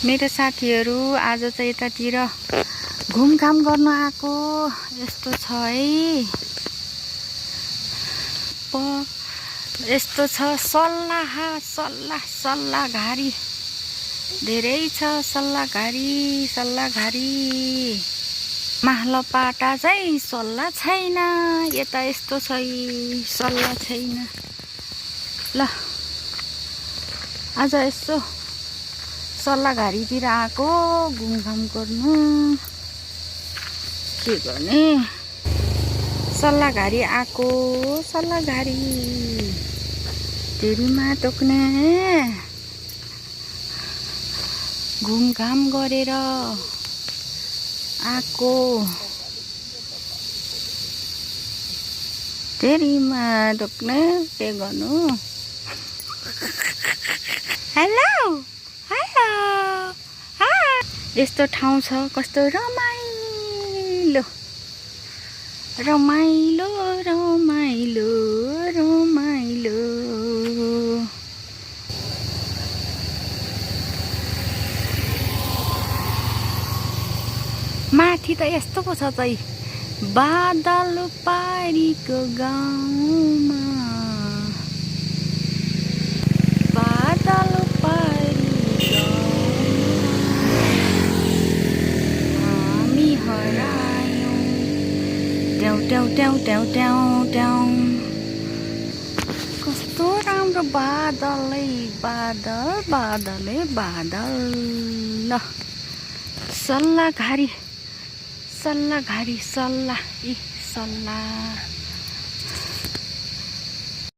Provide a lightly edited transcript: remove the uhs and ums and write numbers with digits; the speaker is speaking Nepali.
मेरो साथीहरू आज चाहिँ यतातिर घुमघाम गर्न आएको यस्तो छ है। यस्तो छ सल्लाघारी धेरै छ। सल्लाघारी माहलपाटा चाहिँ सल्ला छैन। यता यस्तो छ सल्ला छैन। ल आज यसो सल्लाघारीतिर आएको घुमघाम गर्नु। के गर्ने सल्लाघारी आएको। सल्लाघारी तेरीमा टोक्ने घुमघाम गरेर आएको। तेरीमा टोक्ने के गर्नु। हेलो यस्तो ठाउँ छ कस्तो रमाइलो रमाइलो रमाइलो रमाइलो। माथि त यस्तो पो छ चाहिँ बादल पारीको गाउँमा। बादल पारी हामी हरायौं। ट्याउ ट्याउ ट्याउ ट्याउ ट्याउ कस्तो राम्रो बादलै बादल ल सल्लाघारी सल्ला